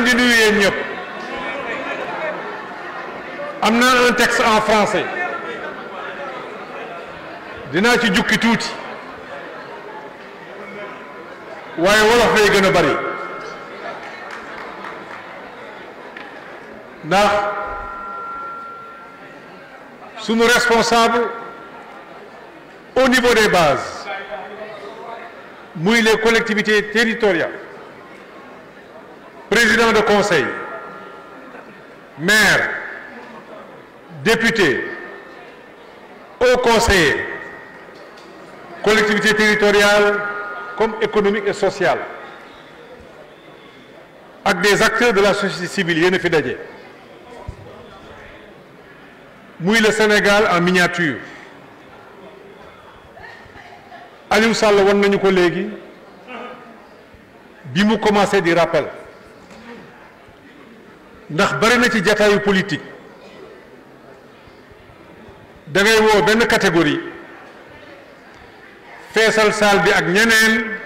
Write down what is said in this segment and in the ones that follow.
di nuyu yéen ñëpp am na un texte en français dinaa ci jukki tuuti waaye wolof lay gën a bari ndax sunu responsable au niveau des bases muy les collectivités territoriales président de conseil maire député haut conseiller collectivités territoriales comme économique et sociale ak des acteurs de la société civile yéen a fi daje muy le Sénégal en miniature Aliou Sall wan nañu ko léegi bi mu commencé di rappel ndax bari na ci jataayu politique da ngay woo benn catégorie feesal saal bi ak ñeneen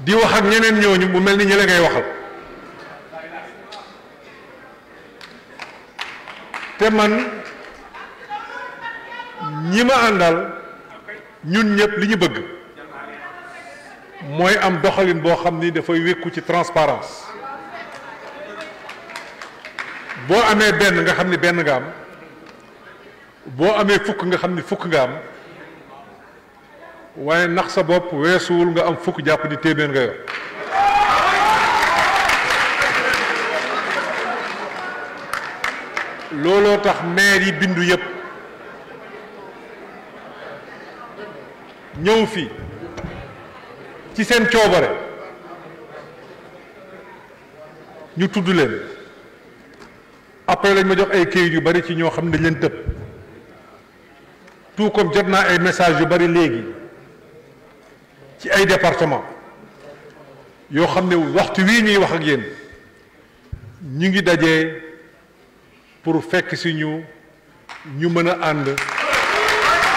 di wax ak ñeneen ñooñu mu mel ni ñële ngay waxal te man ñi ma àndal ñun ñëpp li ñu bëgg mooy am doxalin boo xam ni dafay wékku ci transparence boo amee benn nga xam ni benn nga am boo amee fukk nga xam ni fukk nga am waaye nax sa bopp weesuwul nga am fukk jàpp ni téeméer nga yor looloo tax maire yi bindu yépp ñëw fi ci seen coobare ñu tudd leen après lañ ma jox ay këyit yu bari ci ñoo xam ne dañ leen tëb tout comme jot naa ay message yu bari léegi ci ay département yoo xam ne waxtu wii ñuy wax ak yéen ñu ngi dajee pour fekk si ñu mën a ànd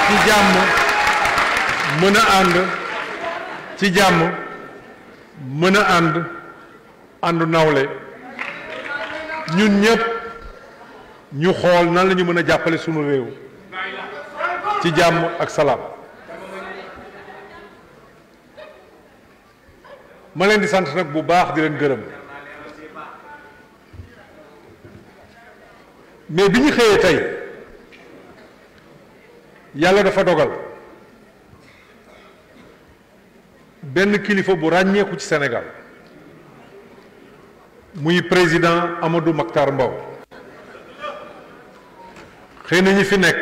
ci jàmm mën a ànd ci jàmm mën a ànd nawle ñun ñëpp ñu xool nan la ñu mën a jàppale sunu réew ci jàmm ak salaam ma leen di sant nag bu baax di leen gërëm mais bi ñu xëyee tey yàlla dafa dogal benn kilifa bu ràññeeku ci Sénégal muy président Amadou Mahtar Mbow xëy na ñi fi nekk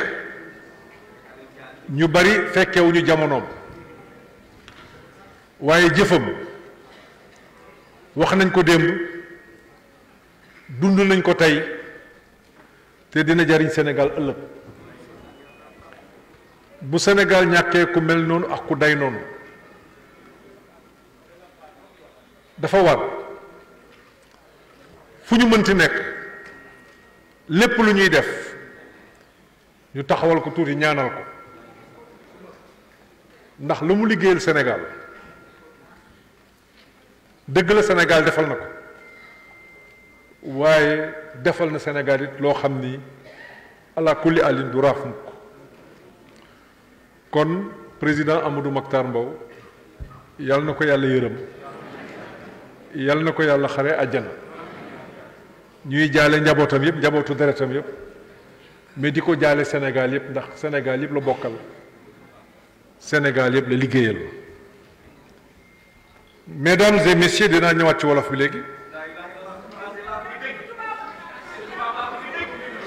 ñu bari fekkewuñu jamonoom waaye jëfam wax nañ ko démb dund nañ ko tey te dina jariñ Sénégal ëllëg bu Sénégal ñàkkee ku mel noonu ak ku day noonu dafa war fu ñu mënti nekk lépp lu ñuy def ñu taxawal ko tuuti ñaanal ko ndax lu mu liggéeyal Sénégal dëgg la Sénégal defal na ko waaye defal na Sénégal it loo xam ni ala kulli alin du raaf mukk kon président Amadou Mahtar Mbow yàlla na ko yàlla yërëm yàlla na ko yàlla xare àjjana ñuy jaale njabootam yëpp njabootu deretam yëpp mais di ko jaale Sénégal yëpp ndax Sénégal yëpp la bokkal Sénégal yëpp la liggéeyal mesdames et messieurs dinaa ñëwaat ci wolof bi léegi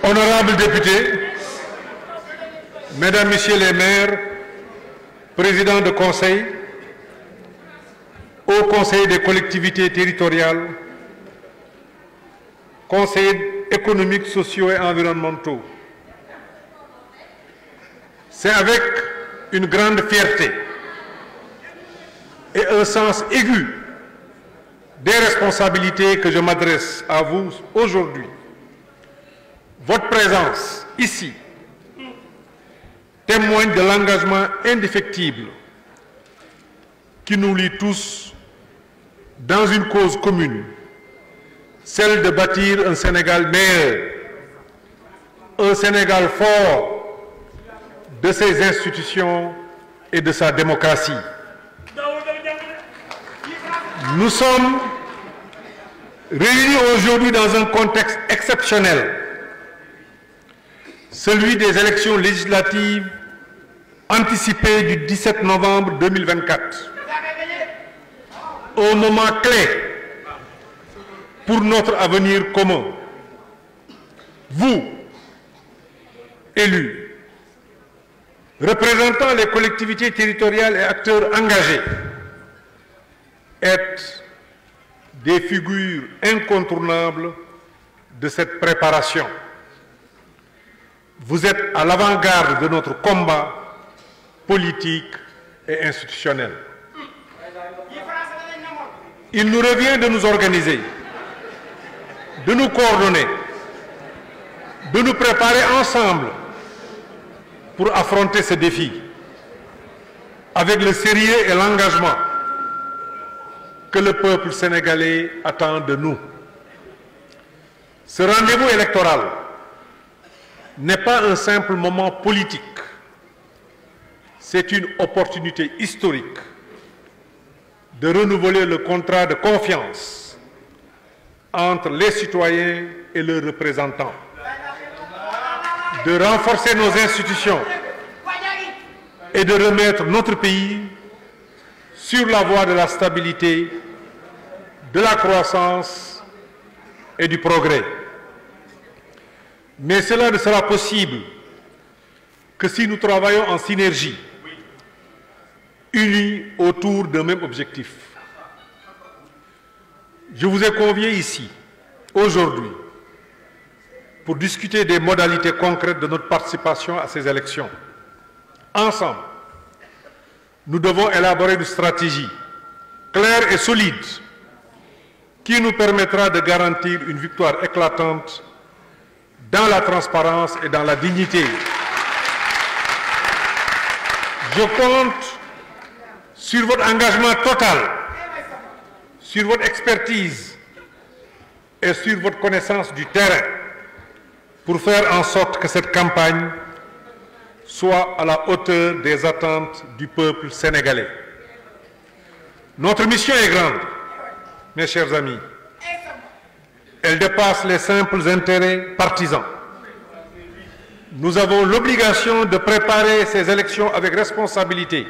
honorables députés mesdames, messieurs les maires présidents de conseil au conseil des collectivités territoriales conseillers économiques, sociaux et environnementaux, c'est avec une grande fierté et un sens aigu des responsabilités que je m'adresse à vous aujourd'hui. Votre présence ici témoigne de l'engagement indéfectible qui nous lie tous dans une cause commune, celle de bâtir un Sénégal meilleur, un Sénégal fort de ses institutions et de sa démocratie. Nous sommes réunis aujourd'hui dans un contexte exceptionnel, celui des élections législatives anticipées du 17 novembre 2024. Un moment clé pour notre avenir commun. Vous, élus, représentant les collectivités territoriales et acteurs engagés, êtes des figures incontournables de cette préparation. Vous êtes à l'avant-garde de notre combat politique et institutionnel. Il nous revient de nous organiser, de nous coordonner, de nous préparer ensemble pour affronter ce défi avec le sérieux et l'engagement que le peuple sénégalais attend de nous. Ce rendez-vous électoral n'est pas un simple moment politique, c'est une opportunité historique de renouveler le contrat de confiance entre les citoyens et leurs représentants, de renforcer nos institutions et de remettre notre pays sur la voie de la stabilité, de la croissance et du progrès. Mais cela ne sera possible que si nous travaillons en synergie, unis autour d'un même objectif. Je vous ai convié ici, aujourd'hui, pour discuter des modalités concrètes de notre participation à ces élections. Ensemble, nous devons élaborer une stratégie claire et solide qui nous permettra de garantir une victoire éclatante dans la transparence et dans la dignité. Je compte sur votre engagement total, sur votre expertise et sur votre connaissance du terrain pour faire en sorte que cette campagne soit à la hauteur des attentes du peuple sénégalais. Notre mission est grande, mes chers amis. Elle dépasse les simples intérêts partisans. Nous avons l'obligation de préparer ces élections avec responsabilité,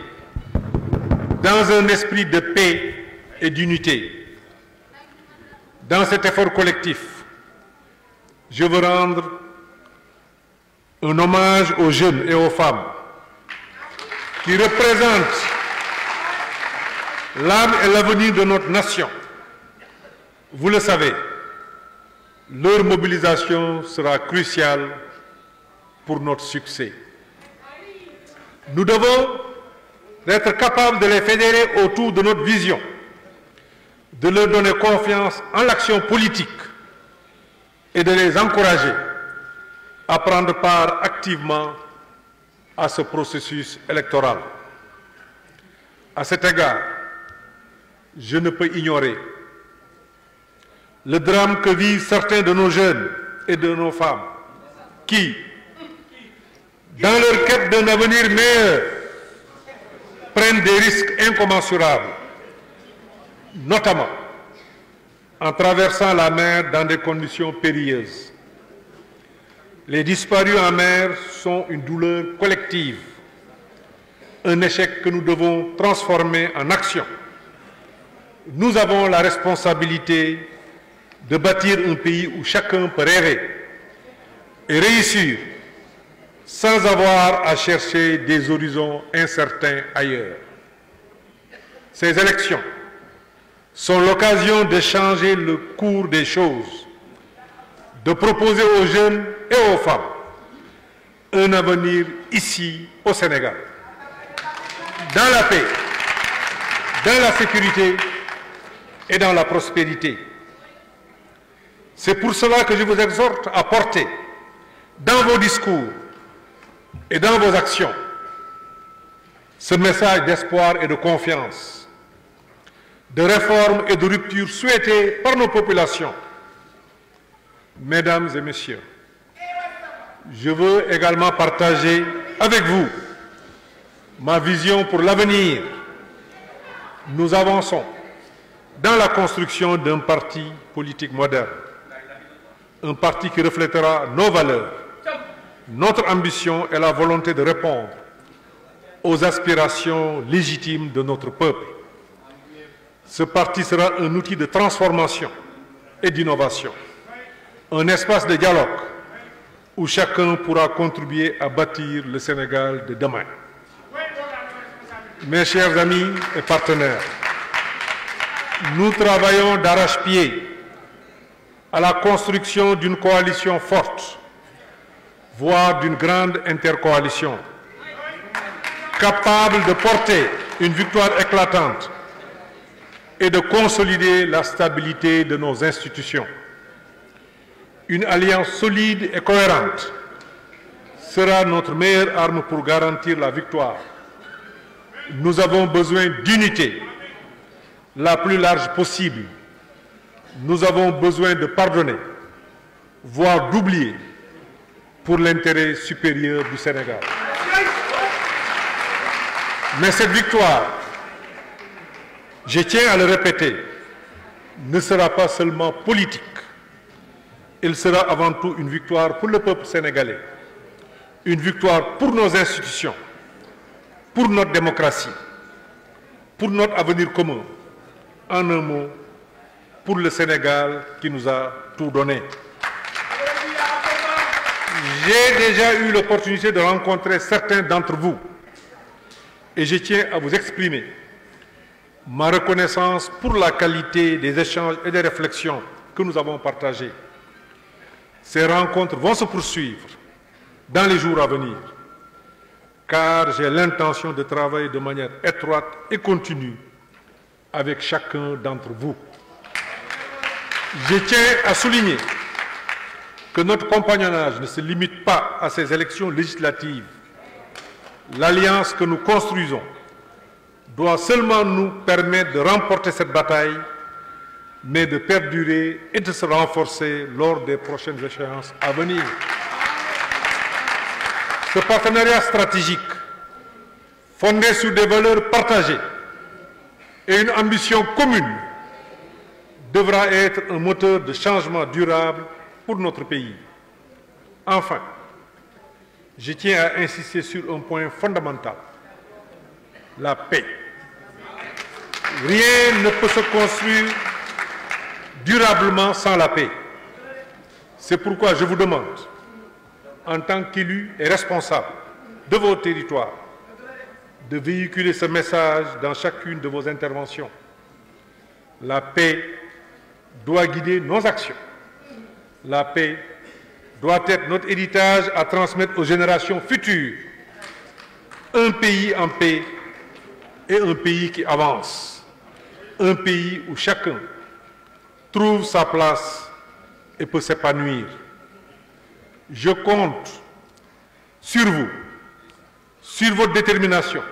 dans un esprit de paix et d'unité. Dans cet effort collectif, je veux rendre un hommage aux jeunes et aux femmes qui représentent l'âme et l'avenir de notre nation. Vous le savez, leur mobilisation sera cruciale pour notre succès. Nous devons être capables de les fédérer autour de notre vision, de leur donner confiance en l'action politique et de les encourager à prendre part activement à ce processus électoral. À cet égard, je ne peux ignorer le drame que vivent certains de nos jeunes et de nos femmes qui, dans leur quête d'un avenir meilleur, prennent des risques incommensurables, notamment en traversant la mer dans des conditions périlleuses. Les disparus en mer sont une douleur collective, un échec que nous devons transformer en action. Nous avons la responsabilité de bâtir un pays où chacun peut rêver et réussir sans avoir à chercher des horizons incertains ailleurs. Ces élections sont l'occasion de changer le cours des choses, de proposer aux jeunes et aux femmes un avenir ici au Sénégal, dans la paix, dans la sécurité et dans la prospérité. C'est pour cela que je vous exhorte à porter dans vos discours et dans vos actions ce message d'espoir et de confiance, de réformes et de ruptures souhaitées par nos populations. Mesdames et messieurs, je veux également partager avec vous ma vision pour l'avenir. Nous avançons dans la construction d'un parti politique moderne, un parti qui reflètera nos valeurs, notre ambition et la volonté de répondre aux aspirations légitimes de notre peuple. Ce parti sera un outil de transformation et d'innovation, un espace de dialogue où chacun pourra contribuer à bâtir le Sénégal de demain. Mes chers amis et partenaires, nous travaillons d'arrache-pied à la construction d'une coalition forte, voire d'une grande intercoalition, capable de porter une victoire éclatante et de consolider la stabilité de nos institutions. Une alliance solide et cohérente sera notre meilleure arme pour garantir la victoire. Nous avons besoin d'unité la plus large possible. Nous avons besoin de pardonner, voire d'oublier, pour l'intérêt supérieur du Sénégal. Mais cette victoire, je tiens à le répéter, ne sera pas seulement politique. Elle sera avant tout une victoire pour le peuple sénégalais, une victoire pour nos institutions, pour notre démocratie, pour notre avenir commun. En un mot, pour le Sénégal qui nous a tout donné. J'ai déjà eu l'opportunité de rencontrer certains d'entre vous et je tiens à vous exprimer ma reconnaissance pour la qualité des échanges et des réflexions que nous avons partagées. Ces rencontres vont se poursuivre dans les jours à venir, car j'ai l'intention de travailler de manière étroite et continue avec chacun d'entre vous. Je tiens à souligner que notre compagnonnage ne se limite pas à ces élections législatives. L'alliance que nous construisons doit seulement nous permettre de remporter cette bataille, mais de perdurer et de se renforcer lors des prochaines échéances à venir. Ce partenariat stratégique, fondé sur des valeurs partagées et une ambition commune, devra être un moteur de changement durable pour notre pays. Enfin, je tiens à insister sur un point fondamental, la paix. Rien ne peut se construire durablement sans la paix. C'est pourquoi je vous demande, en tant qu'élus et responsables de vos territoires, de véhiculer ce message dans chacune de vos interventions. La paix doit guider nos actions. La paix doit être notre héritage à transmettre aux générations futures. Un pays en paix est un pays qui avance. Un pays où chacun trouve sa place et peut s'épanouir. Je compte sur vous, sur votre détermination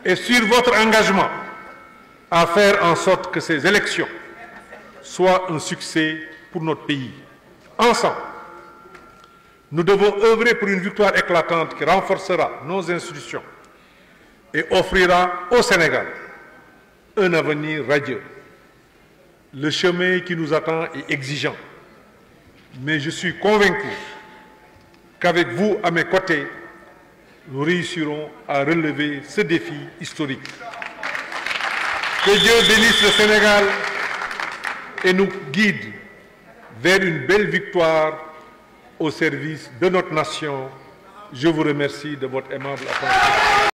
et sur votre engagement à faire en sorte que ces élections soient un succès pour notre pays. Ensemble, nous devons œuvrer pour une victoire éclatante qui renforcera nos institutions et offrira au Sénégal un avenir radieux. Le chemin qui nous attend est exigeant, mais je suis convaincu qu'avec vous à mes côtés, nous réussirons à relever ce défi historique. Que Dieu bénisse le Sénégal et nous guide vers une belle victoire au service de notre nation. Je vous remercie de votre aimable attention.